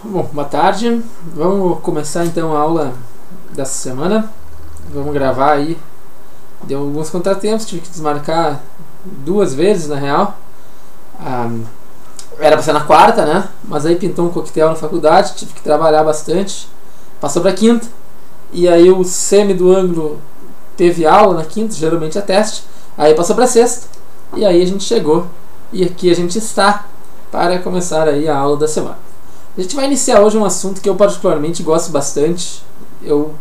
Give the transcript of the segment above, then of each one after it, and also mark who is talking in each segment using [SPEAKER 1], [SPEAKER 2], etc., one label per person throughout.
[SPEAKER 1] Bom, boa tarde. Vamos começar então a aula dessa semana. Vamos gravar aí. Deu alguns contratempos, tive que desmarcar 2 vezes na real. Era pra ser na quarta, né? Mas aí pintou um coquetel na faculdade, tive que trabalhar bastante. Passou pra quinta. E aí o semi do ângulo teve aula na quinta, geralmente é teste. Aí passou pra sexta. E aí a gente chegou. E aqui a gente está para começar aí a aula da semana. A gente vai iniciar hoje um assunto que eu particularmente gosto bastante. Eu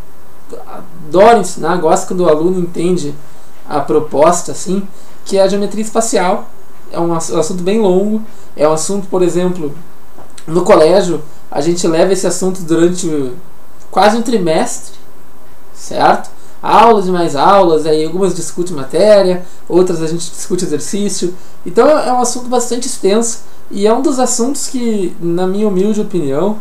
[SPEAKER 1] adoro ensinar, gosto quando o aluno entende a proposta, assim, que é a geometria espacial. É um assunto bem longo. É um assunto, por exemplo, no colégio, a gente leva esse assunto durante quase um trimestre, certo? Aulas e mais aulas, aí algumas discutem matéria, outras a gente discute exercício. Então é um assunto bastante extenso e é um dos assuntos que, na minha humilde opinião,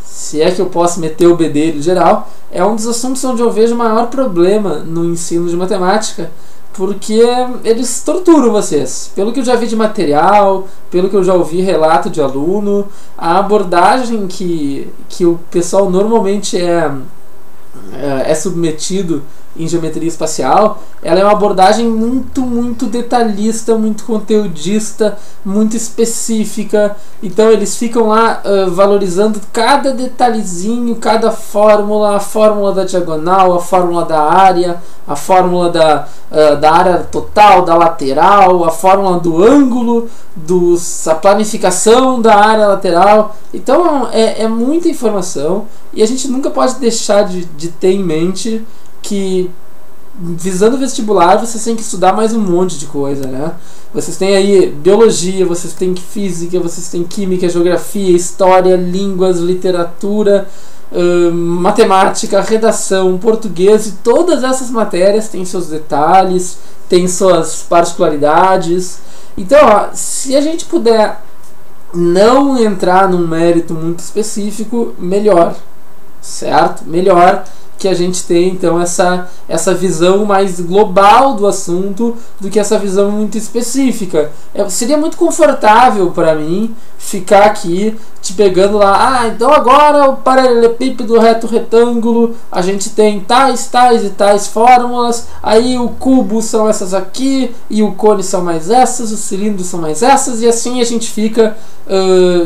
[SPEAKER 1] se é que eu posso meter o bedelho geral, é um dos assuntos onde eu vejo o maior problema no ensino de matemática, porque eles torturam vocês. Pelo que eu já vi de material, pelo que eu já ouvi relato de aluno, a abordagem que o pessoal normalmente é submetido em geometria espacial, ela é uma abordagem muito detalhista, muito conteudista, muito específica. Então eles ficam lá valorizando cada detalhezinho, cada fórmula, a fórmula da diagonal, a fórmula da área, a fórmula da área total, da lateral, a fórmula do ângulo, a planificação da área lateral. Então é muita informação e a gente nunca pode deixar de ter em mente que, visando o vestibular, vocês têm que estudar mais um monte de coisa, né? Vocês têm aí biologia, vocês têm física, vocês têm química, geografia, história, línguas, literatura, matemática, redação, português, e todas essas matérias têm seus detalhes, têm suas particularidades. Então, se a gente puder não entrar num mérito muito específico, melhor, certo? Melhor que a gente tenha então essa visão mais global do assunto do que essa visão muito específica. Seria muito confortável para mim ficar aqui te pegando lá, então agora o paralelepípedo reto retângulo, a gente tem tais e tais fórmulas, aí o cubo são essas aqui, e o cone são mais essas, os cilindros são mais essas, e assim a gente fica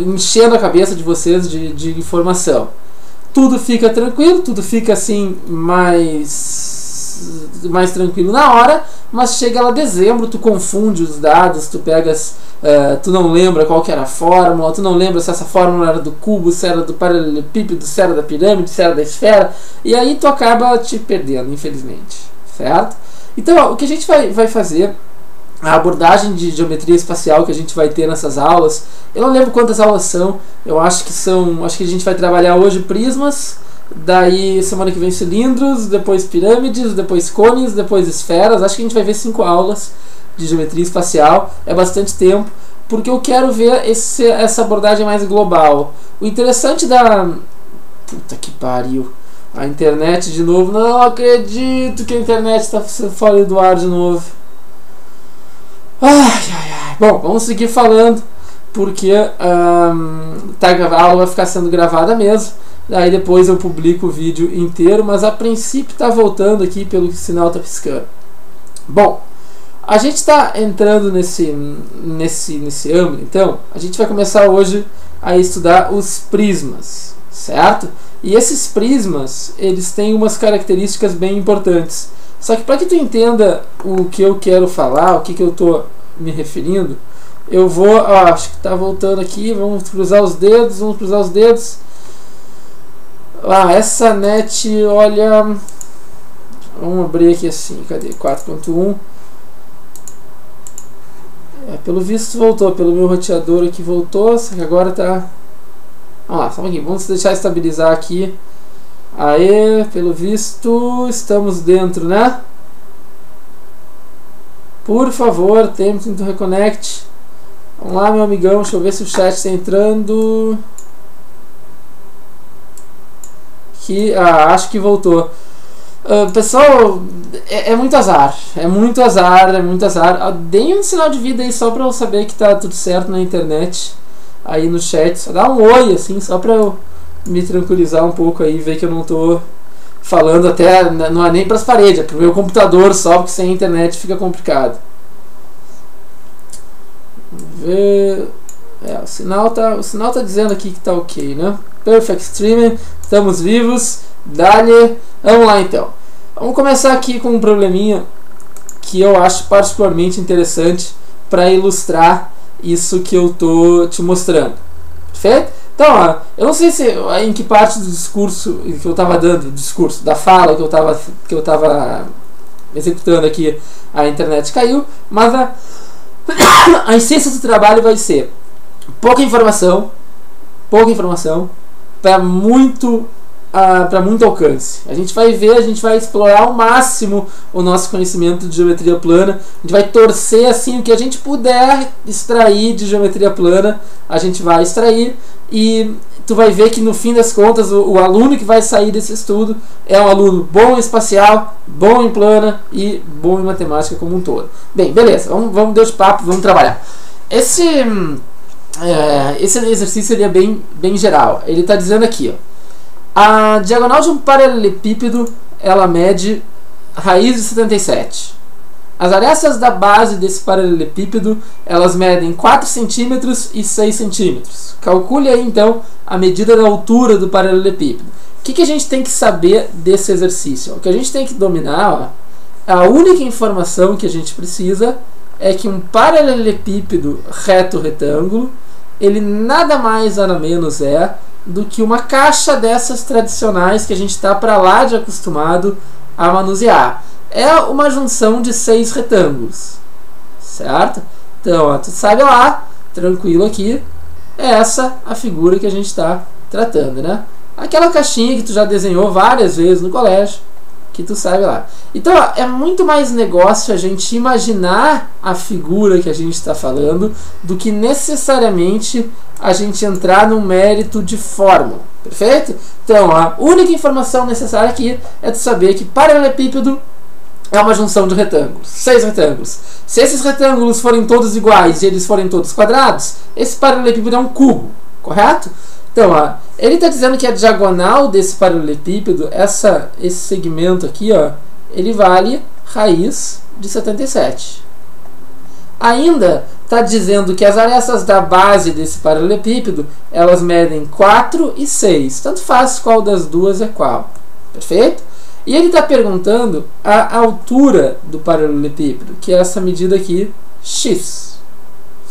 [SPEAKER 1] enchendo a cabeça de vocês de informação. Tudo fica tranquilo, tudo fica assim mais tranquilo na hora, mas chega lá dezembro, tu confunde os dados, tu pegas, tu não lembra qual que era a fórmula, tu não lembra se essa fórmula era do cubo, se era do paralelepípedo, se era da pirâmide, se era da esfera, e aí tu acaba te perdendo, infelizmente, certo? Então, o que a gente vai fazer, a abordagem de geometria espacial que a gente vai ter nessas aulas, eu não lembro quantas aulas são, acho que a gente vai trabalhar hoje prismas, daí semana que vem cilindros, depois pirâmides, depois cones, depois esferas. Acho que a gente vai ver 5 aulas de geometria espacial, é bastante tempo, porque eu quero ver essa abordagem mais global. O interessante puta que pariu, a internet de novo, não acredito que a internet está fora do ar de novo. Bom, vamos seguir falando, porque a aula vai ficar sendo gravada mesmo. Daí depois eu publico o vídeo inteiro, mas a princípio está voltando aqui pelo que o sinal está piscando. Bom, a gente está entrando nesse âmbito, então a gente vai começar hoje a estudar os prismas, certo? E esses prismas, eles têm umas características bem importantes. Só que para que tu entenda o que eu quero falar, o que eu estou me referindo, eu vou... acho que está voltando aqui, vamos cruzar os dedos. Essa net, olha... Vamos abrir aqui assim, cadê? 4.1. Pelo visto voltou, pelo meu roteador aqui voltou, só que agora está... Vamos lá, só um pouquinho, vamos deixar estabilizar aqui. Aê, pelo visto estamos dentro, né? Por favor, tente to reconnect. Vamos lá, meu amigão, deixa eu ver se o chat está entrando. Aqui, acho que voltou. Pessoal, é muito azar. Deem um sinal de vida aí só para eu saber que tá tudo certo na internet. aí no chat, só dá um oi, assim, só pra eu me tranquilizar um pouco aí, ver que eu não tô falando até, não é nem pras paredes, é pro meu computador só, porque sem internet fica complicado. Vamos ver... o sinal tá dizendo aqui que tá ok, né? Perfect streaming, estamos vivos, dale, vamos lá então. Vamos começar aqui com um probleminha que eu acho particularmente interessante para ilustrar isso que eu tô te mostrando. Perfeito? Então, ó, eu não sei se em que parte do discurso que eu estava dando, da fala que eu tava executando aqui, a internet caiu, mas a essência do trabalho vai ser pouca informação para muito alcance. A gente vai ver, a gente vai explorar ao máximo o nosso conhecimento de geometria plana, a gente vai torcer assim o que a gente puder extrair de geometria plana, a gente vai extrair, e tu vai ver que no fim das contas o aluno que vai sair desse estudo é um aluno bom em espacial, bom em plana e bom em matemática como um todo. Bem, beleza, vamos deixar de papo, vamos trabalhar. Esse exercício seria bem geral. Ele está dizendo aqui, ó, a diagonal de um paralelepípedo ela mede raiz de 77. As arestas da base desse paralelepípedo elas medem 4 cm e 6 cm. Calcule aí então a medida da altura do paralelepípedo. O que a gente tem que saber desse exercício? O que a gente tem que dominar, ó, a única informação que a gente precisa é que um paralelepípedo reto-retângulo ele nada mais nada menos é do que uma caixa dessas tradicionais que a gente está para lá de acostumado a manusear. É uma junção de 6 retângulos, certo? Então, ó, tu sabe lá, tranquilo aqui, é essa a figura que a gente está tratando, né? Aquela caixinha que tu já desenhou várias vezes no colégio, que tu sabe lá. Então, ó, é muito mais negócio a gente imaginar a figura que a gente está falando do que necessariamente a gente entrar no mérito de fórmula, perfeito? Então, a única informação necessária aqui é tu saber que paralelepípedo é uma junção de retângulos, 6 retângulos. Se esses retângulos forem todos iguais e eles forem todos quadrados, esse paralelepípedo é um cubo, correto? Então, ó, ele está dizendo que a diagonal desse paralelepípedo, esse segmento aqui, ó, ele vale raiz de 77. Ainda está dizendo que as arestas da base desse paralelepípedo, elas medem 4 e 6. Tanto faz qual das duas é qual. Perfeito? E ele está perguntando a altura do paralelepípedo, que é essa medida aqui, x.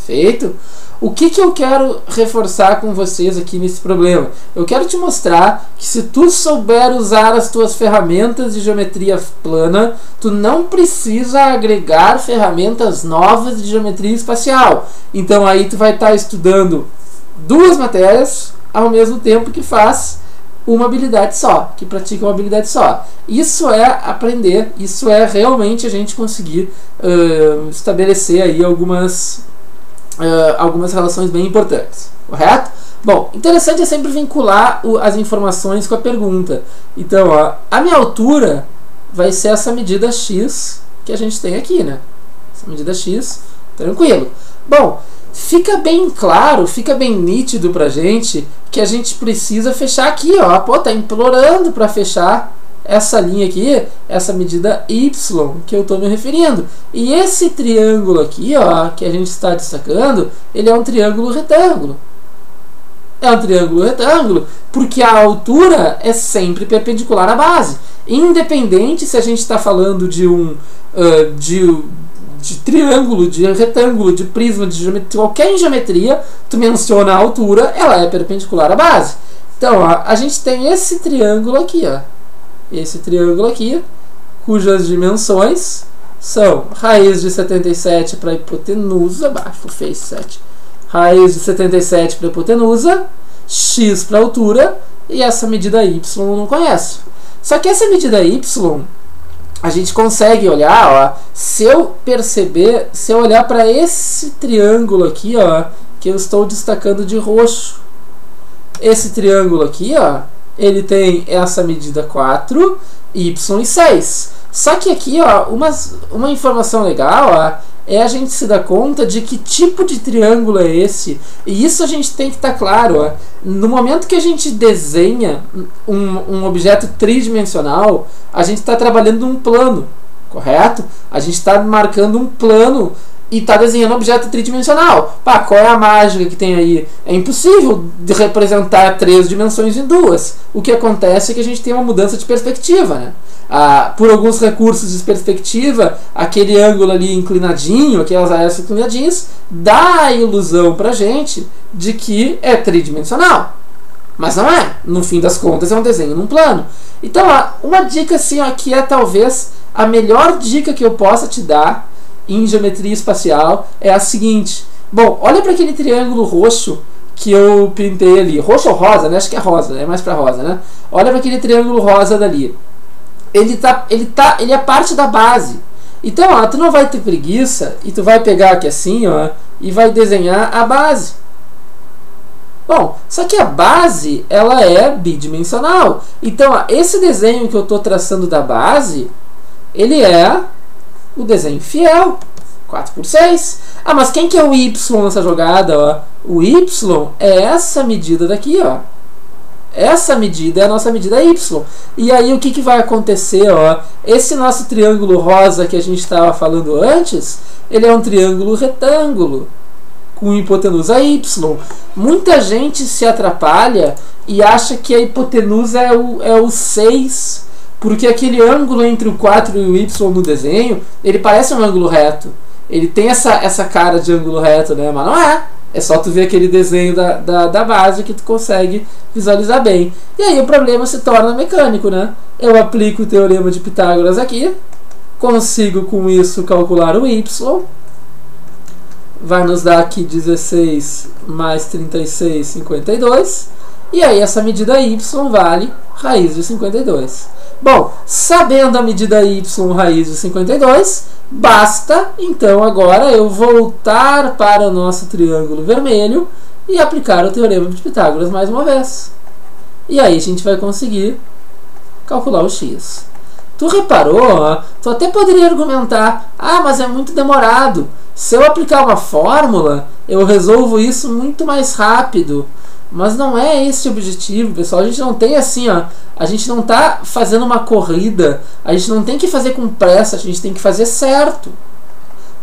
[SPEAKER 1] Feito? O que eu quero reforçar com vocês aqui nesse problema? Eu quero te mostrar que se tu souber usar as tuas ferramentas de geometria plana, tu não precisa agregar ferramentas novas de geometria espacial. Então aí tu vai estar estudando 2 matérias ao mesmo tempo que faz uma habilidade só, que pratica uma habilidade só. Isso é aprender, isso é realmente a gente conseguir estabelecer aí algumas relações bem importantes, correto? Bom, interessante é sempre vincular as informações com a pergunta. Então, ó, a minha altura vai ser essa medida x que a gente tem aqui, né? Essa medida x, tranquilo. Bom, fica bem claro, fica bem nítido pra gente que a gente precisa fechar aqui, ó. Pô, tá implorando para fechar essa linha aqui, essa medida y que eu estou me referindo. E esse triângulo aqui, ó, que a gente está destacando, ele é um triângulo retângulo. É um triângulo retângulo porque a altura é sempre perpendicular à base. Independente se a gente está falando de de triângulo, de retângulo, de prisma, de geometria, qualquer geometria, tu menciona a altura, ela é perpendicular à base. Então, ó, a gente tem esse triângulo aqui, ó. Esse triângulo aqui, cujas dimensões são raiz de 77 para a hipotenusa, fez 7, raiz de 77 para a hipotenusa, x para a altura, e essa medida y eu não conheço. Só que essa medida y, a gente consegue olhar, ó, se eu olhar para esse triângulo aqui, ó, que eu estou destacando de roxo, esse triângulo aqui, ó, ele tem essa medida 4, y e 6. Só que aqui, ó, uma informação legal, ó, é a gente se dar conta de que tipo de triângulo é esse. E isso a gente tem que estar claro. Ó. No momento que a gente desenha um objeto tridimensional, a gente está trabalhando num plano, correto? A gente está marcando um plano e está desenhando um objeto tridimensional. Pá, qual é a mágica que tem aí? É impossível de representar 3 dimensões em 2. O que acontece é que a gente tem uma mudança de perspectiva, né? Por alguns recursos de perspectiva, aquele ângulo ali inclinadinho, aquelas áreas inclinadinhas, dá a ilusão pra gente de que é tridimensional. Mas não é. No fim das contas, é um desenho num plano. Então, uma dica assim, ó, que é talvez a melhor dica que eu possa te dar em geometria espacial é a seguinte. Bom, olha para aquele triângulo roxo que eu pintei ali. Roxo ou rosa, né? Acho que é rosa, é mais para rosa, né? Olha para aquele triângulo rosa dali. Ele é parte da base. Então, ó, tu não vai ter preguiça e tu vai pegar aqui assim, ó, e vai desenhar a base. Bom, só que a base, ela é bidimensional. Então, ó, esse desenho que eu estou traçando da base, ele é o desenho fiel, 4×6. Mas quem que é o y nessa jogada? Ó? O y é essa medida daqui, ó. Essa medida é a nossa medida y. E aí o que vai acontecer? Ó? Esse nosso triângulo rosa que a gente estava falando antes, ele é um triângulo retângulo com hipotenusa y. Muita gente se atrapalha e acha que a hipotenusa é o 6, porque aquele ângulo entre o 4 e o y no desenho, ele parece um ângulo reto. Ele tem essa cara de ângulo reto, né? Mas não é. É só tu ver aquele desenho da base que tu consegue visualizar bem. E aí o problema se torna mecânico, né? Eu aplico o teorema de Pitágoras aqui, consigo com isso calcular o y. Vai nos dar aqui 16 mais 36, 52. E aí essa medida y vale raiz de 52. Bom, sabendo a medida y raiz de 52, basta então agora eu voltar para o nosso triângulo vermelho e aplicar o teorema de Pitágoras mais uma vez. E aí a gente vai conseguir calcular o x. Tu reparou? Ó, tu até poderia argumentar, mas é muito demorado. Se eu aplicar uma fórmula, eu resolvo isso muito mais rápido. Mas não é esse o objetivo, pessoal. A gente não tem assim, ó. A gente não está fazendo uma corrida. A gente não tem que fazer com pressa. A gente tem que fazer certo.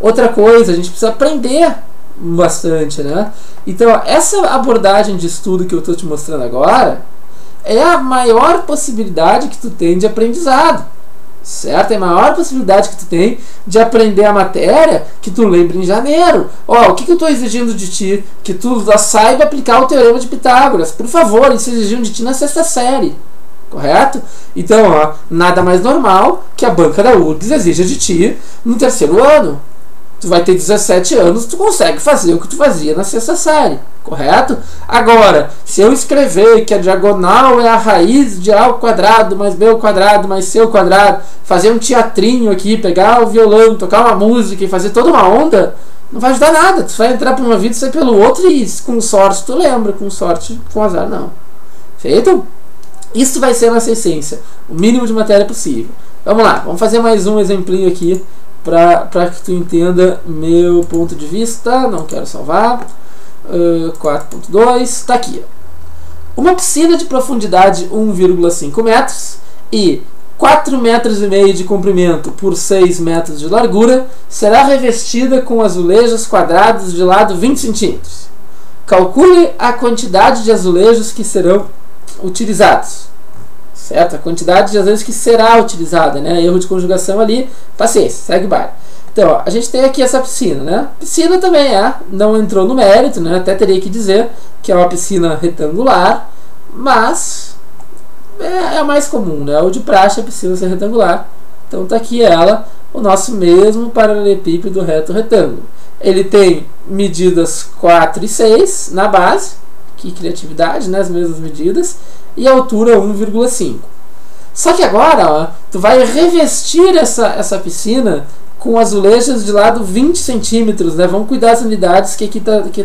[SPEAKER 1] Outra coisa, a gente precisa aprender bastante, né? Então, essa abordagem de estudo que eu estou te mostrando agora é a maior possibilidade que tu tem de aprendizado. Certo? É a maior possibilidade que tu tem de aprender a matéria que tu lembra em janeiro. O que eu estou exigindo de ti? Que tu saiba aplicar o teorema de Pitágoras. Por favor, isso exigiam de ti na 6ª série. Correto? Então, nada mais normal que a banca da URGS exija de ti no 3º ano. Tu vai ter 17 anos, tu consegue fazer o que tu fazia na 6ª série. Correto? Agora, se eu escrever que a diagonal é a raiz de A ao quadrado mais B ao quadrado mais C ao quadrado, fazer um teatrinho aqui, pegar o violão, tocar uma música e fazer toda uma onda, não vai ajudar nada. Tu vai entrar por uma vida e sair pelo outro e com sorte tu lembra, com sorte, com azar não. Feito? Isso vai ser a nossa essência, o mínimo de matéria possível. Vamos lá, vamos fazer mais um exemplinho aqui para que tu entenda meu ponto de vista. Não quero salvar. 4.2, está aqui. Uma piscina de profundidade 1,5 metros e 4,5 metros de comprimento por 6 metros de largura será revestida com azulejos quadrados de lado 20 centímetros. Calcule a quantidade de azulejos que serão utilizados. Certo? A quantidade de azulejos que será utilizada, né? Erro de conjugação ali, paciência, segue o baile. Então, a gente tem aqui essa piscina, né? Piscina também não entrou no mérito, né? Até teria que dizer que é uma piscina retangular, mas é a mais comum, né? O de praxe é a piscina ser retangular. Então tá aqui ela, o nosso mesmo paralelepípedo reto retângulo. Ele tem medidas 4 e 6 na base, que criatividade, né? As mesmas medidas, e altura 1,5. Só que agora, tu vai revestir essa piscina com azulejos de lado 20 centímetros, né? Vamos cuidar das unidades que aqui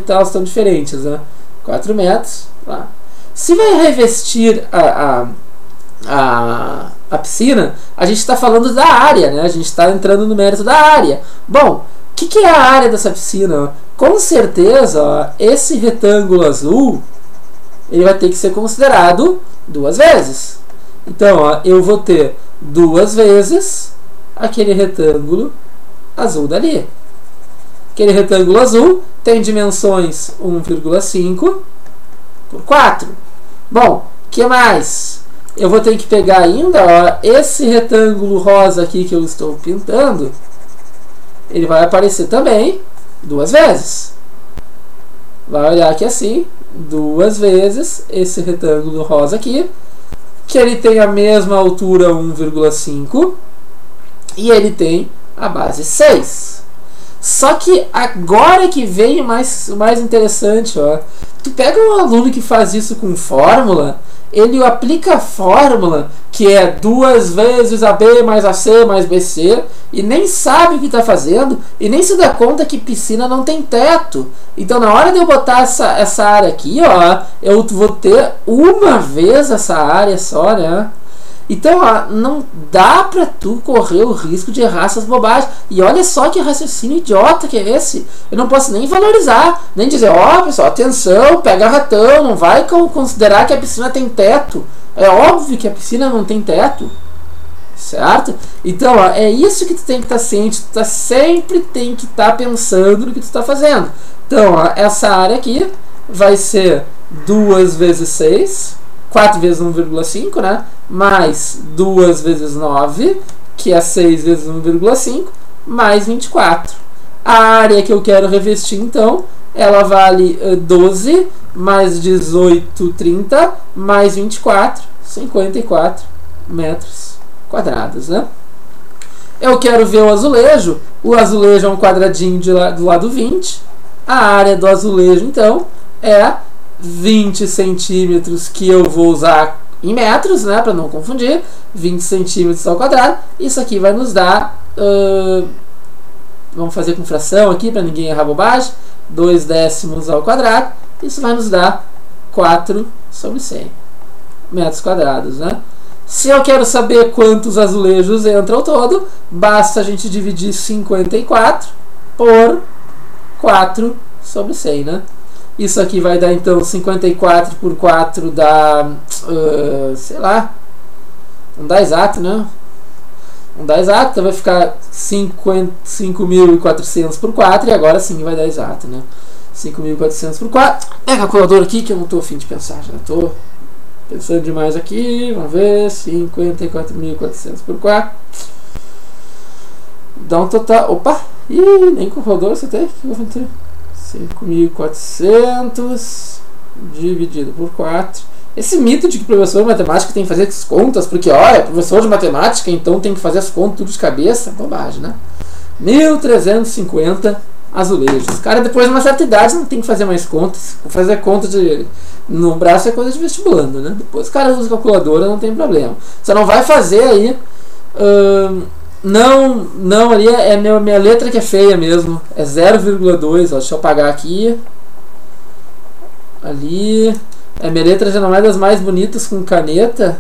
[SPEAKER 1] elas estão diferentes, né? 4 metros. Lá. Se vai revestir a piscina, a gente está falando da área, né? A gente está entrando no mérito da área. Bom, que é a área dessa piscina? Com certeza, ó, esse retângulo azul ele vai ter que ser considerado 2 vezes. Então, ó, eu vou ter 2 vezes aquele retângulo azul dali. Aquele retângulo azul tem dimensões 1,5 por 4. Bom, o que mais? Eu vou ter que pegar ainda, ó, esse retângulo rosa aqui que eu estou pintando. Ele vai aparecer também 2 vezes. Vai olhar aqui assim, 2 vezes esse retângulo rosa aqui, que ele tem a mesma altura 1,5 e ele tem a base 6. Só que agora que vem o mais interessante, ó. Tu pega um aluno que faz isso com fórmula, ele aplica a fórmula, que é 2 vezes AB mais AC mais BC, e nem sabe o que está fazendo, e nem se dá conta que piscina não tem teto. Então, na hora de eu botar essa área aqui, ó, eu vou ter uma vez essa área só, né? Então, ó, não dá pra tu correr o risco de errar essas bobagens. E olha só que raciocínio idiota que é esse. Eu não posso nem valorizar, nem dizer, ó, pessoal, atenção, pega ratão, não vai considerar que a piscina tem teto. É óbvio que a piscina não tem teto, certo? Então, ó, é isso que tu tem que estar ciente. Tu sempre tem que estar pensando no que tu está fazendo. Então, ó, essa área aqui vai ser 2 vezes 6, 4 vezes 1,5, né? Mais 2 vezes 9, que é 6 vezes 1,5, mais 24. A área que eu quero revestir, então, ela vale 12, mais 18, 30, mais 24, 54 metros quadrados, né? Eu quero ver o azulejo. O azulejo é um quadradinho do lado 20. A área do azulejo, então, é 20 centímetros, que eu vou usar em metros, né, para não confundir, 20 centímetros ao quadrado. Isso aqui vai nos dar, vamos fazer com fração aqui para ninguém errar bobagem, 2 décimos ao quadrado. Isso vai nos dar 4 sobre 100 metros quadrados, né? Se eu quero saber quantos azulejos entram ao todo, basta a gente dividir 54 por 4 sobre 100, né? Isso aqui vai dar, então, 54 por 4 dá, sei lá, não dá exato, né? Não dá exato, então vai ficar 5.400 por 4, e agora sim vai dar exato, né? 5.400 por 4. É a calculadora aqui que eu não estou a fim de pensar, já estou pensando demais aqui. Vamos ver, 54.400 por 4. Dá um total, opa, ih, nem calculadora você tem, o que eu vou ter? 5.400 dividido por 4. Esse mito de que o professor de matemática tem que fazer as contas, porque olha, professor de matemática, então tem que fazer as contas tudo de cabeça, bobagem, né? 1.350 azulejos. Cara, depois de uma certa idade não tem que fazer mais contas. Fazer conta no braço é coisa de vestibulando, né? Depois o cara usa calculadora, não tem problema. Você não vai fazer aí. Não, ali é minha letra que é feia mesmo. É 0,2. Deixa eu apagar aqui. Ali. Minha letra já não é das mais bonitas com caneta.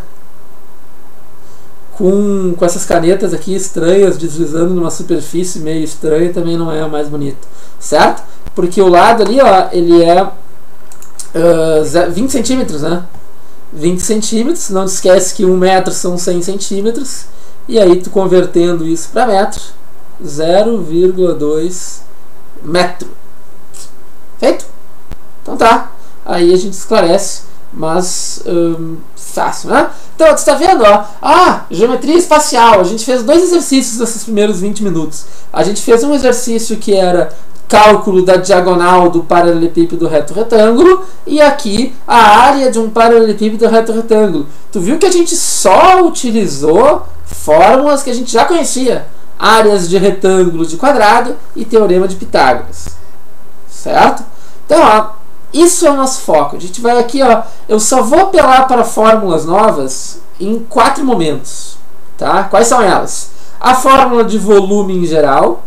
[SPEAKER 1] Com essas canetas aqui estranhas, deslizando numa superfície meio estranha, também não é a mais bonita. Certo? Porque o lado ali, ó, ele é 20 centímetros, né? 20 centímetros. Não esquece que 1 metro são 100 centímetros. E aí, tu convertendo isso para metro, 0,2 metro. Feito? Então tá. Aí a gente esclarece, mas fácil, né? Então, você está vendo, ó? Geometria espacial. A gente fez 2 exercícios nesses primeiros 20 minutos. A gente fez um exercício que era cálculo da diagonal do paralelepípedo reto-retângulo, e aqui a área de um paralelepípedo reto-retângulo. Tu viu que a gente só utilizou fórmulas que a gente já conhecia: áreas de retângulo de quadrado e teorema de Pitágoras. Certo? Então, ó, isso é o nosso foco. A gente vai aqui, ó, eu só vou apelar para fórmulas novas em 4 momentos. Tá? Quais são elas? A fórmula de volume em geral,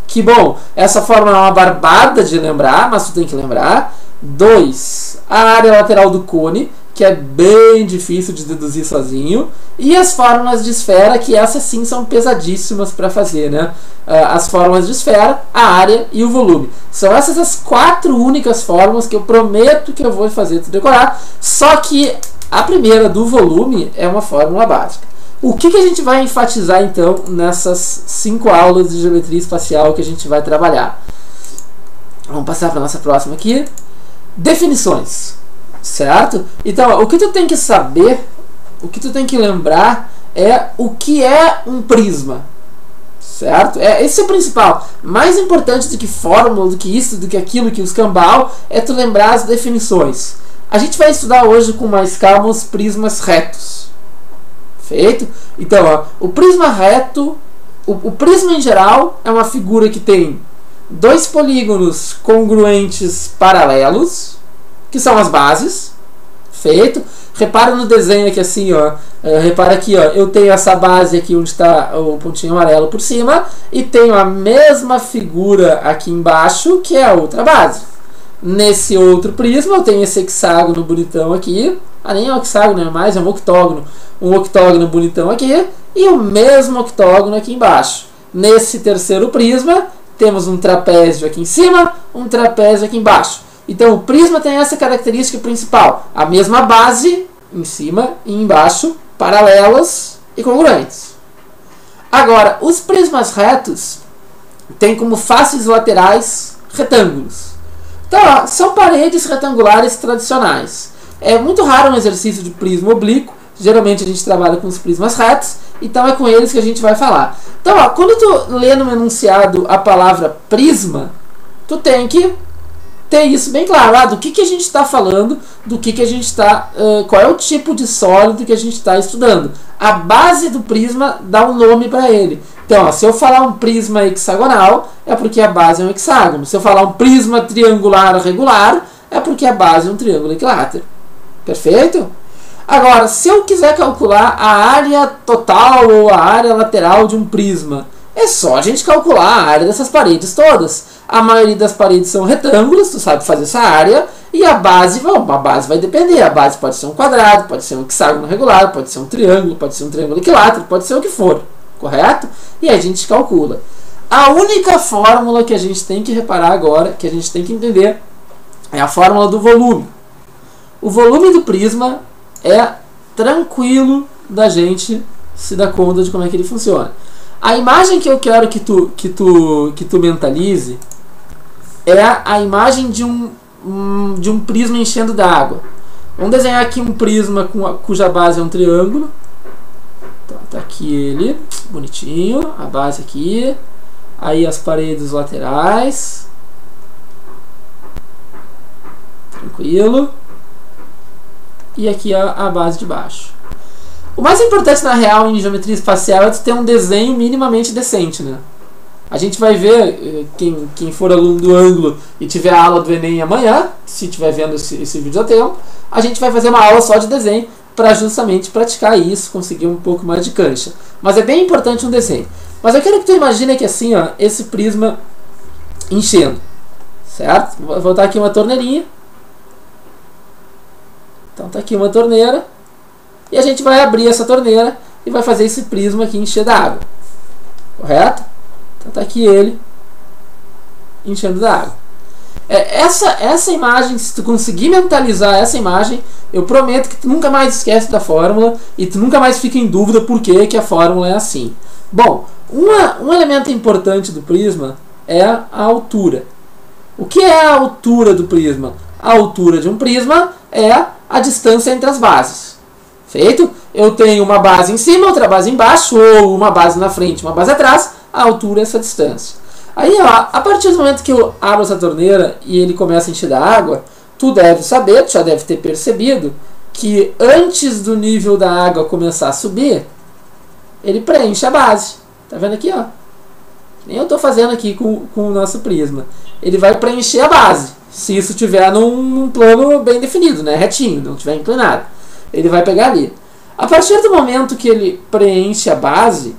[SPEAKER 1] que, bom, essa fórmula é uma barbada de lembrar, mas tu tem que lembrar. 2. A área lateral do cone, que que é bem difícil de deduzir sozinho, e as fórmulas de esfera, que essas sim são pesadíssimas para fazer, né? As fórmulas de esfera, a área e o volume. São essas as 4 únicas fórmulas que eu prometo que eu vou fazer tu decorar, só que a primeira, do volume, é uma fórmula básica. O que a gente vai enfatizar então nessas 5 aulas de geometria espacial que a gente vai trabalhar? Vamos passar para a nossa próxima aqui. Definições, certo? Então, o que tu tem que saber, o que tu tem que lembrar é o que é um prisma, certo? Esse é o principal. Mais importante do que fórmula, do que isso, do que aquilo, que o escambau, é tu lembrar as definições. A gente vai estudar hoje com mais calma os prismas retos. Feito? Então, ó, o prisma reto, o prisma em geral é uma figura que tem 2 polígonos congruentes paralelos, que são as bases. Feito? Repara no desenho aqui assim, ó. Repara aqui, ó. Eu tenho essa base aqui onde está o pontinho amarelo por cima, e tenho a mesma figura aqui embaixo, que é a outra base. Nesse outro prisma eu tenho esse hexágono bonitão aqui. Nem é um hexágono, é mais, é um octógono. Um octógono bonitão aqui e o mesmo octógono aqui embaixo. Nesse terceiro prisma temos um trapézio aqui em cima, um trapézio aqui embaixo. Então o prisma tem essa característica principal: a mesma base em cima e embaixo, paralelas e congruentes. Agora, os prismas retos têm como faces laterais retângulos. Então, ó, são paredes retangulares tradicionais. É muito raro um exercício de prisma oblíquo. Geralmente a gente trabalha com os prismas retos, então é com eles que a gente vai falar. Então, ó, quando tu lê no enunciado a palavra prisma, tu tem que ter isso bem claro. Do que a gente está falando, do que a gente está, qual é o tipo de sólido que a gente está estudando. A base do prisma dá um nome para ele. Então, ó, se eu falar um prisma hexagonal, é porque a base é um hexágono. Se eu falar um prisma triangular regular, é porque a base é um triângulo equilátero. Perfeito? Agora, se eu quiser calcular a área total ou a área lateral de um prisma, é só a gente calcular a área dessas paredes todas. A maioria das paredes são retângulos, tu sabe fazer essa área, e a base vai depender. A base pode ser um quadrado, pode ser um hexágono regular, pode ser um triângulo equilátero, pode ser o que for, correto? E aí a gente calcula. A única fórmula que a gente tem que reparar agora, que a gente tem que entender, é a fórmula do volume. O volume do prisma é tranquilo da gente se dar conta de como é que ele funciona. A imagem que eu quero que tu mentalize é a imagem de um prisma enchendo d'água. Vamos desenhar aqui um prisma cuja base é um triângulo. Então, tá aqui ele, bonitinho, a base aqui, aí as paredes laterais, tranquilo. E aqui a base de baixo. O mais importante na real em geometria espacial é ter um desenho minimamente decente, né? A gente vai ver, quem for aluno do ângulo e tiver a aula do Enem amanhã, se estiver vendo esse vídeo a tempo, a gente vai fazer uma aula só de desenho para justamente praticar isso, conseguir um pouco mais de cancha. Mas é bem importante um desenho. Mas eu quero que tu imagine aqui assim, ó, esse prisma enchendo, certo? Vou botar aqui uma torneirinha. Então tá aqui uma torneira, e a gente vai abrir essa torneira e vai fazer esse prisma aqui encher d'água, correto? Então tá aqui ele enchendo d'água. Essa imagem, se tu conseguir mentalizar essa imagem, eu prometo que tu nunca mais esquece da fórmula e tu nunca mais fica em dúvida por que a fórmula é assim. Bom, um elemento importante do prisma é a altura. O que é a altura do prisma? A altura de um prisma é a distância entre as bases. Feito? Eu tenho uma base em cima, outra base embaixo, ou uma base na frente, uma base atrás, a altura é essa distância. Aí, ó, a partir do momento que eu abro essa torneira e ele começa a encher da água, tu deve saber, tu já deve ter percebido, que antes do nível da água começar a subir, ele preenche a base. Tá vendo aqui, ó? Nem eu estou fazendo aqui com o nosso prisma. Ele vai preencher a base. Se isso estiver num plano bem definido, né? Retinho, não estiver inclinado. Ele vai pegar ali. A partir do momento que ele preenche a base,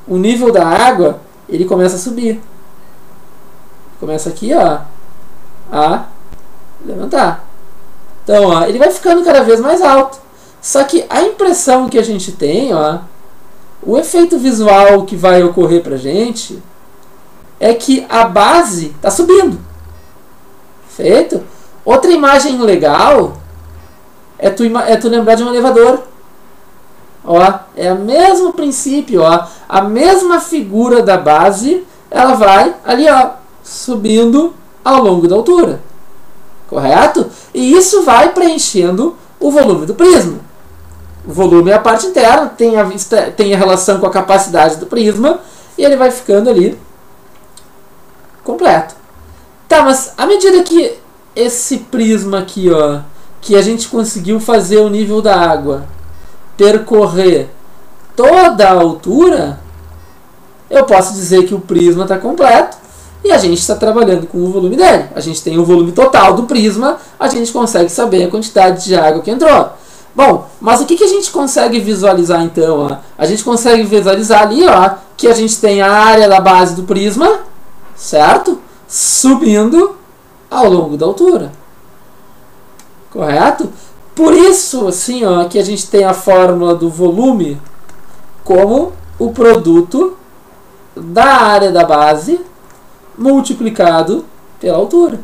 [SPEAKER 1] o nível da água, ele começa a subir. Começa aqui, ó, a levantar. Então, ó, ele vai ficando cada vez mais alto. Só que a impressão que a gente tem, ó, o efeito visual que vai ocorrer pra gente é que a base está subindo. Feito? Outra imagem legal é tu lembrar de um elevador. Ó, é o mesmo princípio, ó, a mesma figura da base, ela vai ali, ó, subindo ao longo da altura. Correto? E isso vai preenchendo o volume do prisma. O volume é a parte interna, tem a relação com a capacidade do prisma, e ele vai ficando ali completo. Tá, mas à medida que esse prisma aqui, ó, que a gente conseguiu fazer o nível da água percorrer toda a altura, eu posso dizer que o prisma está completo e a gente está trabalhando com o volume dele. A gente tem o volume total do prisma, a gente consegue saber a quantidade de água que entrou. Bom, mas o que a gente consegue visualizar então? Ó? A gente consegue visualizar ali, ó, que a gente tem a área da base do prisma, certo? Subindo ao longo da altura. Correto? Por isso, assim, ó, que a gente tem a fórmula do volume como o produto da área da base multiplicado pela altura.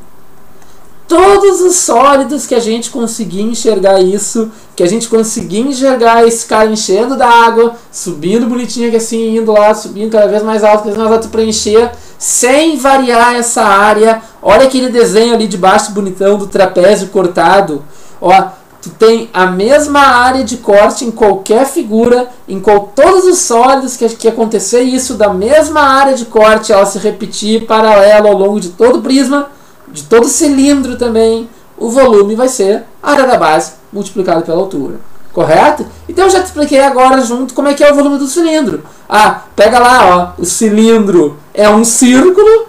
[SPEAKER 1] Todos os sólidos que a gente conseguir enxergar isso, que a gente conseguir enxergar esse cara enchendo da água, subindo bonitinho aqui assim, indo lá, subindo cada vez mais alto, cada vez mais alto, preencher, sem variar essa área. Olha aquele desenho ali de baixo bonitão do trapézio cortado. Ó, tu tem a mesma área de corte em qualquer figura, todos os sólidos que acontecer isso, da mesma área de corte, ela se repetir paralelo ao longo de todo o prisma, de todo o cilindro também, o volume vai ser a área da base multiplicado pela altura. Correto? Então eu já te expliquei agora junto como é que é o volume do cilindro. Ah, pega lá, ó, o cilindro é um círculo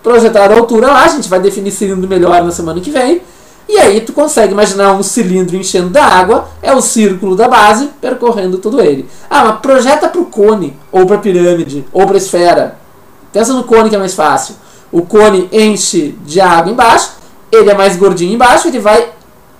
[SPEAKER 1] projetado à altura lá, a gente vai definir cilindro melhor na semana que vem. E aí tu consegue imaginar um cilindro enchendo da água, é o círculo da base percorrendo todo ele. Ah, mas projeta para o cone, ou para a pirâmide, ou para a esfera. Pensa no cone que é mais fácil. O cone enche de água embaixo, ele é mais gordinho embaixo, ele vai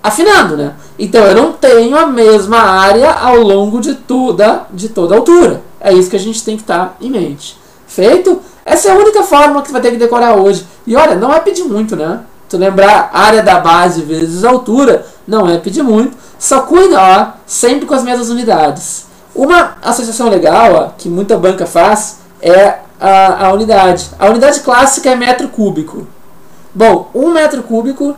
[SPEAKER 1] afinando, né? Então eu não tenho a mesma área ao longo de toda a altura. É isso que a gente tem que estar em mente. Feito? Essa é a única fórmula que você vai ter que decorar hoje. E olha, não é pedir muito, né? Tu lembrar área da base vezes altura, não é pedir muito. Só cuida, ó, sempre com as mesmas unidades. Uma associação legal, ó, que muita banca faz, é a unidade. A unidade clássica é metro cúbico. Bom, 1 metro cúbico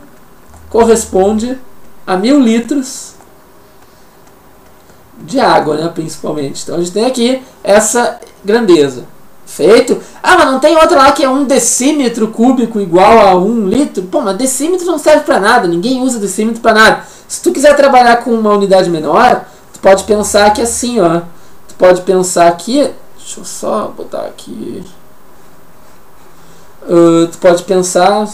[SPEAKER 1] corresponde a 1000 litros de água, né, principalmente. Então a gente tem aqui essa grandeza. Feito? Ah, mas não tem outra lá que é 1 decímetro cúbico igual a 1 litro? Pô, mas decímetro não serve para nada, ninguém usa decímetro para nada. Se tu quiser trabalhar com uma unidade menor, tu pode pensar que assim, ó. Tu pode pensar aqui. Deixa eu só botar aqui. Tu pode pensar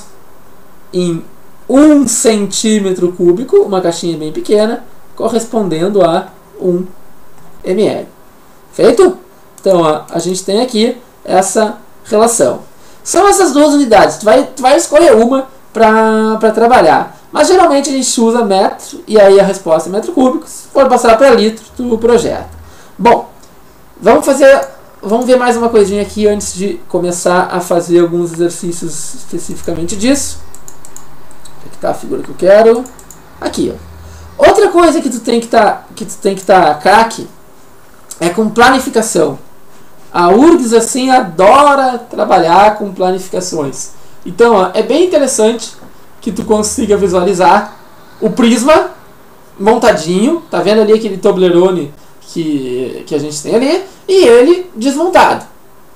[SPEAKER 1] em 1 centímetro cúbico, uma caixinha bem pequena, correspondendo a 1 ml. Feito? Então, ó, a gente tem aqui essa relação. São essas duas unidades. Tu vai escolher uma para trabalhar. Mas geralmente a gente usa metro e aí a resposta é metro cúbico. Se for passar para litro, tu projeta. Bom, vamos ver mais uma coisinha aqui antes de começar a fazer alguns exercícios especificamente disso. Aqui está a figura que eu quero. Aqui, ó. Outra coisa que tu tem que estar craque é com planificação. A URGS assim adora trabalhar com planificações. Então, ó, é bem interessante que tu consiga visualizar o prisma montadinho. Tá vendo ali aquele Toblerone que a gente tem ali? E ele desmontado,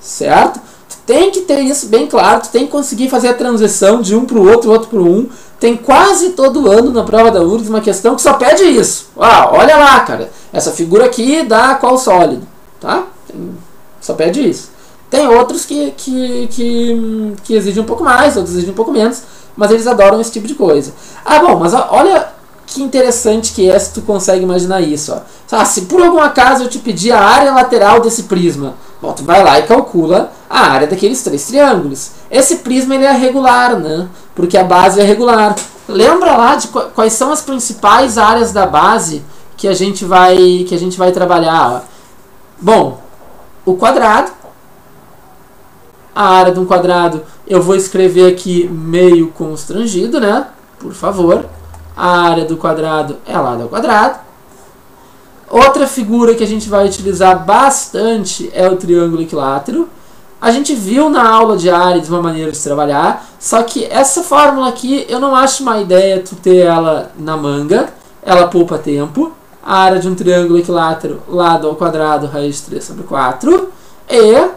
[SPEAKER 1] certo? Tu tem que ter isso bem claro. Tu tem que conseguir fazer a transição de um para o outro para um. Tem quase todo ano na prova da URGS uma questão que só pede isso. Ah, olha lá, cara. Essa figura aqui dá qual sólido, tá? Só pede isso. Tem outros que exigem um pouco mais, outros exigem um pouco menos, mas eles adoram esse tipo de coisa. Ah, bom, mas olha que interessante que é se tu consegue imaginar isso. Ó. Ah, se por algum acaso eu te pedir a área lateral desse prisma, bom, tu vai lá e calcula a área daqueles 3 triângulos. Esse prisma ele é regular, né? Porque a base é regular. Lembra lá de quais são as principais áreas da base que a gente vai trabalhar. Ó. Bom, o quadrado. A área de um quadrado eu vou escrever aqui meio constrangido, né? Por favor. A área do quadrado é lado ao quadrado. Outra figura que a gente vai utilizar bastante é o triângulo equilátero. A gente viu na aula de áreas uma maneira de trabalhar, só que essa fórmula aqui eu não acho uma ideia tu ter ela na manga. Ela poupa tempo. A área de um triângulo equilátero, lado ao quadrado, raiz de 3 sobre 4. E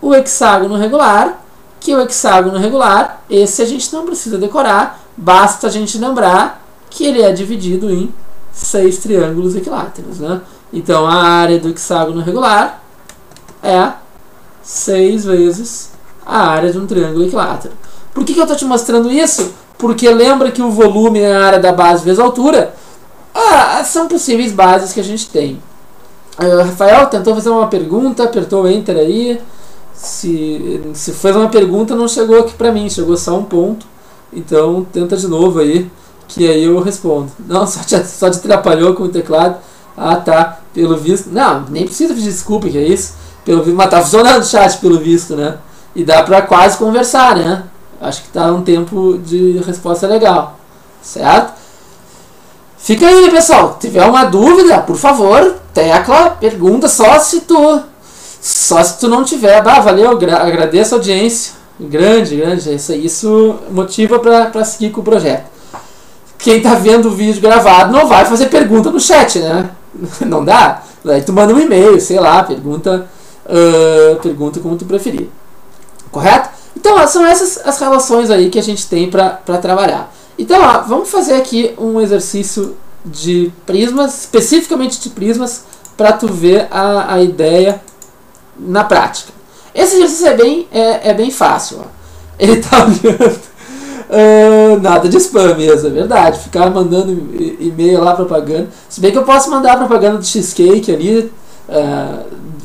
[SPEAKER 1] o hexágono regular, que o hexágono regular, esse a gente não precisa decorar, basta a gente lembrar que ele é dividido em 6 triângulos equiláteros. Né? Então a área do hexágono regular é 6 vezes a área de um triângulo equilátero. Por que eu estou te mostrando isso? Porque lembra que o volume é a área da base vezes a altura. São possíveis bases que a gente tem. Rafael tentou fazer uma pergunta, apertou o Enter aí. Se fez uma pergunta, não chegou aqui pra mim, chegou só um ponto. Então tenta de novo aí, que aí eu respondo. Não, só te atrapalhou com o teclado. Ah, tá, pelo visto. Não, nem precisa pedir desculpa, que é isso. Pelo visto, mas tá funcionando o chat, pelo visto, né? E dá pra quase conversar, né? Acho que tá um tempo de resposta legal. Certo? Fica aí, pessoal. Se tiver uma dúvida, por favor, tecla, pergunta só se tu não tiver. Valeu, agradeço a audiência. Grande. Isso motiva para seguir com o projeto. Quem tá vendo o vídeo gravado não vai fazer pergunta no chat, né? Não dá? Daí tu manda um e-mail, sei lá, pergunta como tu preferir. Correto? Então, são essas as relações aí que a gente tem para trabalhar. Então, vamos fazer aqui um exercício de prismas, especificamente de prismas, para tu ver a ideia na prática. Esse exercício é bem fácil. Ó. Ele está olhando nada de spam mesmo, é verdade. Ficar mandando e-mail lá, propaganda. Se bem que eu posso mandar propaganda do Cheesecake ali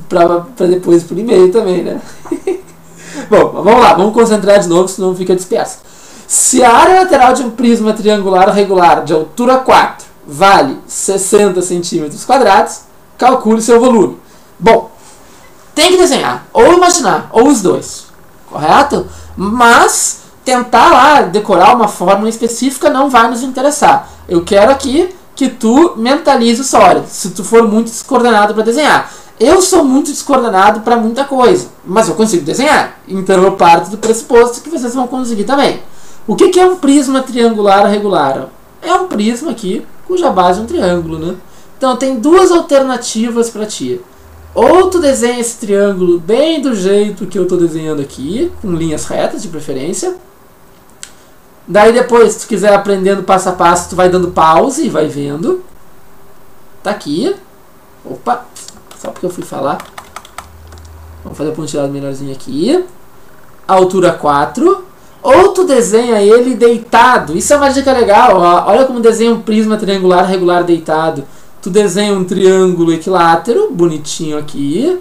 [SPEAKER 1] para depois por e-mail também, né? Bom, vamos lá, vamos concentrar de novo, senão fica disperso. Se a área lateral de um prisma triangular regular de altura 4 vale 60 centímetros quadrados, calcule seu volume. Bom, tem que desenhar, ou imaginar, ou os dois, correto? Mas tentar lá decorar uma fórmula específica não vai nos interessar. Eu quero aqui que tu mentalize o sólido, se tu for muito descoordenado para desenhar. Eu sou muito descoordenado para muita coisa, mas eu consigo desenhar. Então eu parto do pressuposto que vocês vão conseguir também. O que é um prisma triangular regular? É um prisma aqui, cuja base é um triângulo, né? Então tem duas alternativas para ti. Ou tu desenha esse triângulo bem do jeito que eu estou desenhando aqui, com linhas retas de preferência. Daí depois, se tu quiser aprendendo passo a passo, tu vai dando pause e vai vendo. Tá aqui. Opa, só porque eu fui falar. Vamos fazer a pontilhada melhorzinho aqui. Altura 4. Ou tu desenha ele deitado. Isso é uma dica legal. Ó. Olha como desenha um prisma triangular regular deitado. Tu desenha um triângulo equilátero, bonitinho aqui.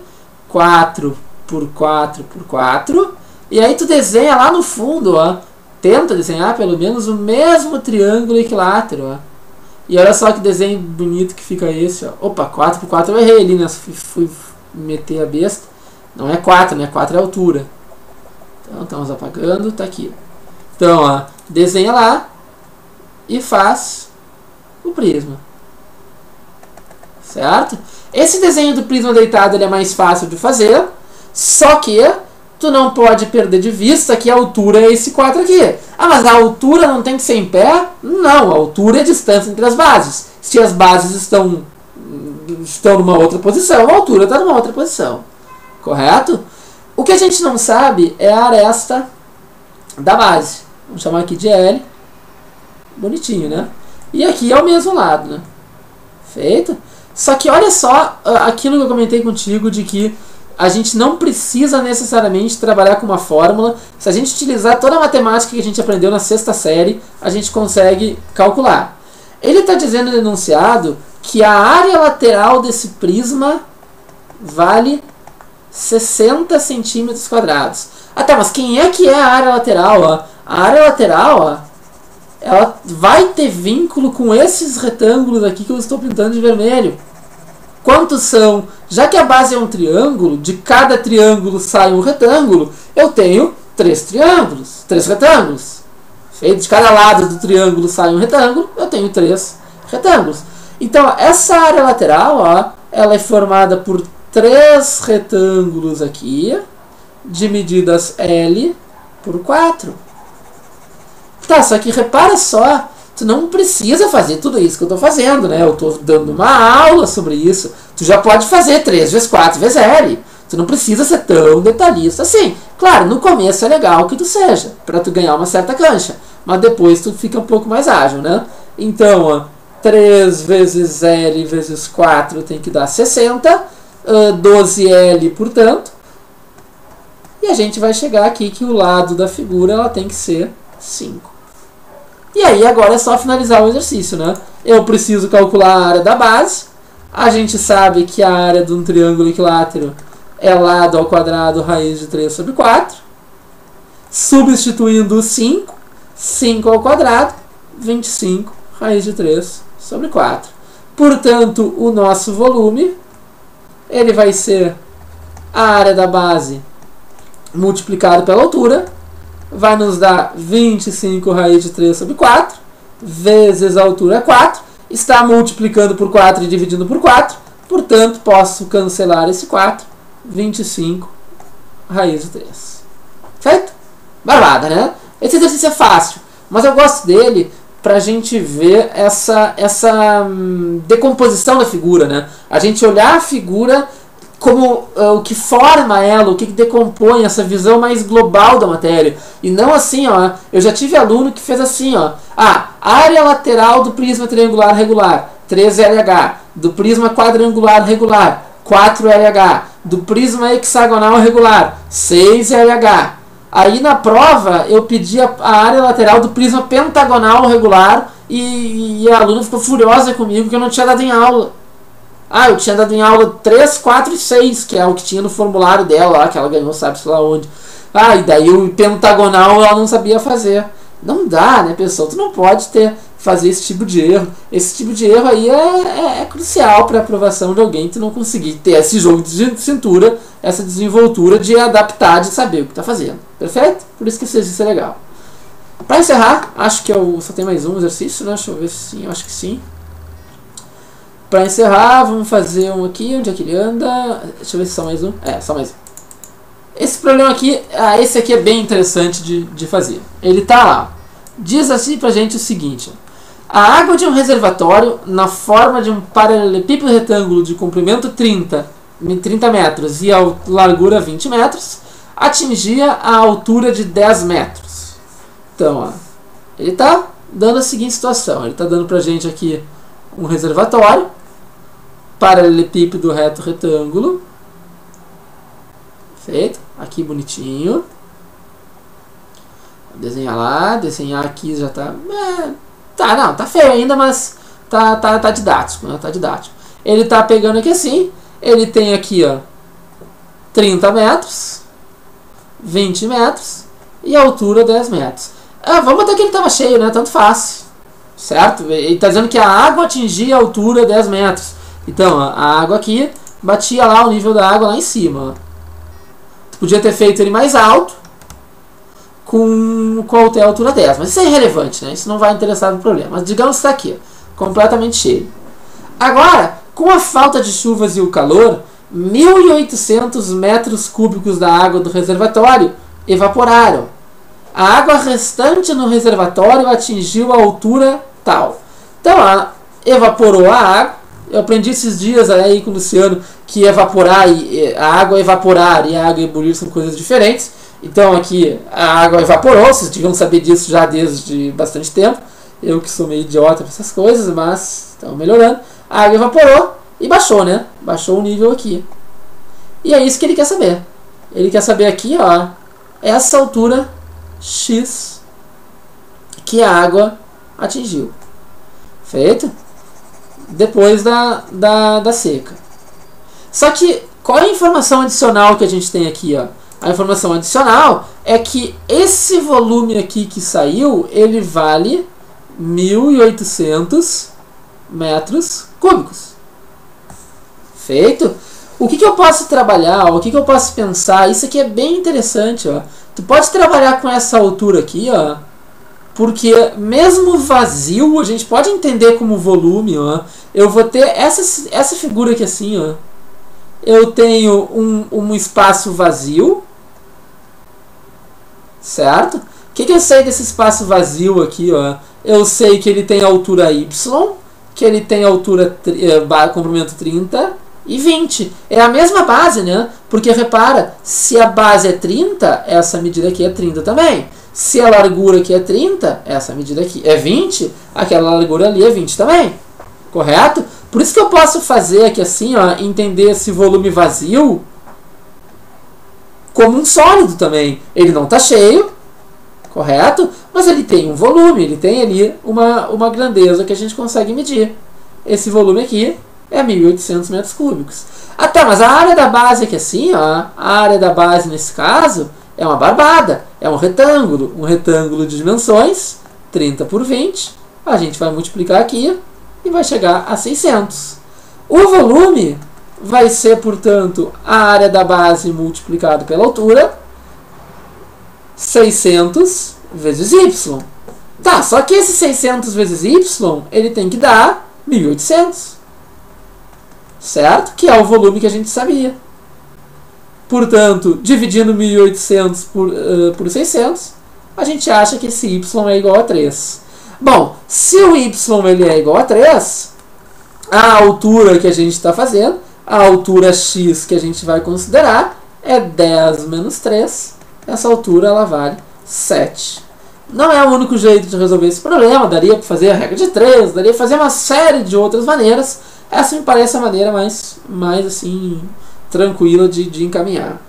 [SPEAKER 1] 4 por 4 por 4. E aí tu desenha lá no fundo, ó. Tenta desenhar pelo menos o mesmo triângulo equilátero, ó. E olha só que desenho bonito que fica esse, ó. Opa, 4 por 4 eu errei ali, né? Fui meter a besta. Não é 4, né? 4 é a altura. Então, estamos apagando, tá aqui. Então, ó, desenha lá e faz o prisma. Certo? Esse desenho do prisma deitado ele é mais fácil de fazer, só que tu não pode perder de vista que a altura é esse 4 aqui. Ah, mas a altura não tem que ser em pé? Não, a altura é a distância entre as bases. Se as bases estão numa outra posição, a altura está numa outra posição. Correto? O que a gente não sabe é a aresta da base. Vamos chamar aqui de L. Bonitinho, né? E aqui é o mesmo lado, né? Feito? Só que olha só aquilo que eu comentei contigo de que a gente não precisa necessariamente trabalhar com uma fórmula. Se a gente utilizar toda a matemática que a gente aprendeu na 6ª série, a gente consegue calcular. Ele está dizendo no enunciado que a área lateral desse prisma vale 60 centímetros quadrados. Ah tá, mas quem é que é a área lateral? Ó? A área lateral, ó, vai ter vínculo com esses retângulos aqui que eu estou pintando de vermelho. Quantos são? Já que a base é um triângulo, de cada triângulo sai um retângulo, eu tenho 3 retângulos. Feito de cada lado do triângulo sai um retângulo, eu tenho 3 retângulos. Então, essa área lateral, ó, ela é formada por 3 retângulos aqui, de medidas L por 4. Tá, só que repara só, tu não precisa fazer tudo isso que eu estou fazendo, né? Eu estou dando uma aula sobre isso. Tu já pode fazer 3 vezes 4 vezes L. Tu não precisa ser tão detalhista assim. Claro, no começo é legal que tu seja, para tu ganhar uma certa cancha. Mas depois tu fica um pouco mais ágil, né? Então, ó, 3 vezes L vezes 4 tem que dar 60. 12L, portanto. E a gente vai chegar aqui que o lado da figura ela tem que ser 5. E aí agora é só finalizar o exercício, né? Eu preciso calcular a área da base. A gente sabe que a área de um triângulo equilátero é lado ao quadrado raiz de 3 sobre 4. Substituindo o 5, 5 ao quadrado, 25 raiz de 3 sobre 4. Portanto, o nosso volume ele vai ser a área da base multiplicado pela altura, vai nos dar 25 raiz de 3 sobre 4, vezes a altura é 4, está multiplicando por 4 e dividindo por 4, portanto, posso cancelar esse 4, 25 raiz de 3. Feito? Barbada, né? Esse exercício é fácil, mas eu gosto dele para a gente ver essa decomposição da figura, né? A gente olhar a figura como o que forma ela, o que decompõe essa visão mais global da matéria. E não assim, ó. Eu já tive aluno que fez assim, ó. Área lateral do prisma triangular regular, 3LH. Do prisma quadrangular regular, 4LH. Do prisma hexagonal regular, 6LH. Aí na prova eu pedi a área lateral do prisma pentagonal regular e a aluna ficou furiosa comigo que eu não tinha dado em aula. Eu tinha dado em aula 3, 4 e 6, que é o que tinha no formulário dela lá, que ela ganhou, sabe-se lá onde. E daí o pentagonal ela não sabia fazer. Não dá, né, pessoal? Tu não pode fazer esse tipo de erro. Esse tipo de erro aí é crucial para a aprovação de alguém que não conseguir ter esse jogo de cintura, essa desenvoltura de adaptar, de saber o que está fazendo. Perfeito? Por isso que esse exercício é legal. Para encerrar, acho que eu só tenho mais um exercício, né? Deixa eu ver se sim, eu acho que sim. Para encerrar, vamos fazer um aqui, onde é que ele anda? Deixa eu ver se só mais um. Só mais um. Esse problema aqui, esse aqui é bem interessante de fazer. Ele está lá. Diz assim pra gente o seguinte: a água de um reservatório na forma de um paralelepípedo retângulo de comprimento 30 metros e a largura 20 metros atingia a altura de 10 metros. Então, ele está dando a seguinte situação. Ele está dando pra gente aqui um reservatório, paralelepípedo reto retângulo, feito, aqui bonitinho. Desenhar lá, desenhar aqui já tá... tá feio ainda, mas tá didático, né? Tá didático. Ele tá pegando aqui assim, ele tem aqui, ó, 30 metros, 20 metros e a altura 10 metros. Vamos até que ele tava cheio, né? Tanto faz, certo? Ele tá dizendo que a água atingia a altura 10 metros. Então, ó, a água aqui batia lá o nível da água lá em cima, ó. Tu podia ter feito ele mais alto, com até a altura 10, mas isso é irrelevante, né? Isso não vai interessar no problema. Mas digamos que está aqui, ó, completamente cheio. Agora, com a falta de chuvas e o calor, 1.800 metros cúbicos da água do reservatório evaporaram. A água restante no reservatório atingiu a altura tal. Então, evaporou a água. Eu aprendi esses dias aí com o Luciano que evaporar a água evaporar e a água ebulir são coisas diferentes. Então aqui a água evaporou, vocês deviam saber disso já desde bastante tempo. Eu que sou meio idiota para essas coisas, mas estão melhorando. A água evaporou e baixou, né? Baixou o nível aqui. E é isso que ele quer saber. Ele quer saber aqui, ó, essa altura X que a água atingiu. Feito? Depois da seca. Só que qual é a informação adicional que a gente tem aqui, ó? A informação adicional é que esse volume aqui que saiu, ele vale 1.800 metros cúbicos. Feito? O que eu posso trabalhar? O que eu posso pensar? Isso aqui é bem interessante. Ó. Tu pode trabalhar com essa altura aqui, ó, porque mesmo vazio, a gente pode entender como volume. Ó. Eu vou ter essa figura aqui assim. Ó. Eu tenho um espaço vazio, certo? O que eu sei desse espaço vazio aqui? Ó? Eu sei que ele tem altura y, que ele tem altura comprimento 30 e 20. É a mesma base, né? Porque repara, se a base é 30, essa medida aqui é 30 também. Se a largura aqui é 30, essa medida aqui é 20, aquela largura ali é 20 também. Correto? Por isso que eu posso fazer aqui assim, ó, entender esse volume vazio como um sólido também. Ele não está cheio, correto? Mas ele tem um volume, ele tem ali uma grandeza que a gente consegue medir. Esse volume aqui é 1.800 metros cúbicos. Ah tá, mas a área da base aqui assim, ó, a área da base nesse caso é uma barbada, é um retângulo de dimensões 30 por 20. A gente vai multiplicar aqui e vai chegar a 600. O volume vai ser, portanto, a área da base multiplicado pela altura, 600 vezes y. Tá, só que esse 600 vezes y, ele tem que dar 1.800. Certo? Que é o volume que a gente sabia. Portanto, dividindo 1.800 por 600, a gente acha que esse y é igual a 3. Bom, se o y ele é igual a 3, a altura que a gente está fazendo, a altura x que a gente vai considerar, é 10 menos 3. Essa altura ela vale 7. Não é o único jeito de resolver esse problema. Daria para fazer a regra de 3, daria para fazer uma série de outras maneiras. Essa me parece a maneira mais assim, tranquila de encaminhar.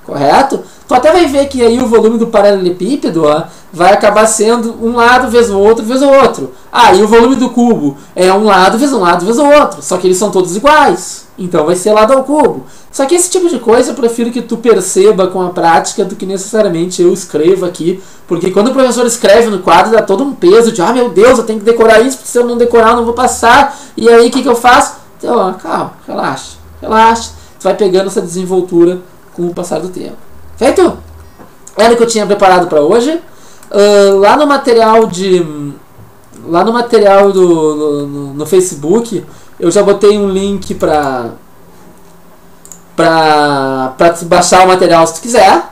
[SPEAKER 1] Correto? Tu até vai ver que aí o volume do paralelepípedo, ó, vai acabar sendo um lado vezes o outro vezes o outro. Ah, e o volume do cubo é um lado vezes o outro. Só que eles são todos iguais. Então vai ser lado ao cubo. Só que esse tipo de coisa eu prefiro que tu perceba com a prática do que necessariamente eu escreva aqui. Porque quando o professor escreve no quadro, dá todo um peso de, ah, meu Deus, eu tenho que decorar isso, porque se eu não decorar eu não vou passar. E aí o que eu faço? Então, ó, calma, relaxa. Tu vai pegando essa desenvoltura com o passar do tempo. Feito? Era o que eu tinha preparado para hoje. Lá no material no Facebook, eu já botei um link para baixar o material se tu quiser,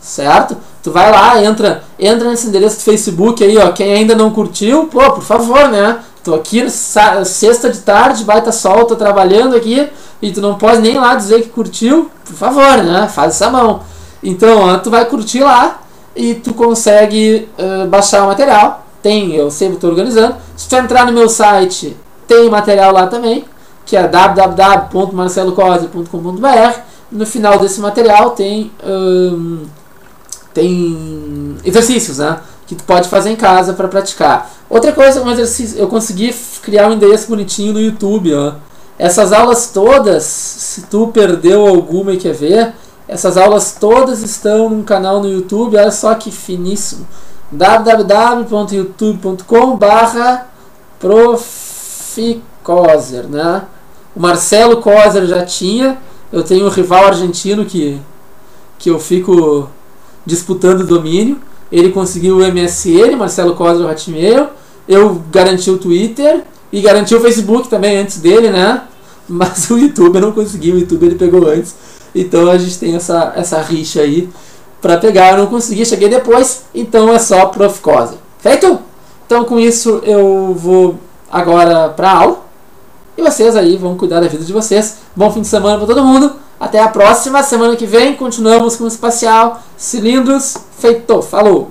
[SPEAKER 1] certo? Tu vai lá, entra nesse endereço do Facebook aí, ó. Quem ainda não curtiu, pô, por favor, né? Tô aqui sexta de tarde, baita sol, tô trabalhando aqui e tu não pode nem lá dizer que curtiu, por favor, né? Faz essa mão. Então, ó, tu vai curtir lá e tu consegue baixar o material. Eu sempre estou organizando. Se tu entrar no meu site, tem material lá também, que é www.marcelocoser.com.br. No final desse material tem exercícios, né, que tu pode fazer em casa para praticar. Outra coisa, um exercício, eu consegui criar um endereço bonitinho no YouTube. Ó. Essas aulas todas, se tu perdeu alguma e quer ver, essas aulas todas estão num canal no YouTube. Olha só que finíssimo. www.youtube.com/proficoser, né? O Marcelo Coser já tinha. Eu tenho um rival argentino que eu fico disputando o domínio. Ele conseguiu o MSN, Marcelo Coser, o Hotmail. Eu garanti o Twitter e garanti o Facebook também antes dele, né? Mas o YouTube eu não consegui. O YouTube ele pegou antes. Então a gente tem essa rixa aí para pegar. Eu não consegui, cheguei depois. Então é só Proficoser. Feito? Então com isso eu vou agora para a aula. E vocês aí vão cuidar da vida de vocês. Bom fim de semana para todo mundo. Até a próxima. Semana que vem continuamos com o espacial. Cilindros. Feito. Falou.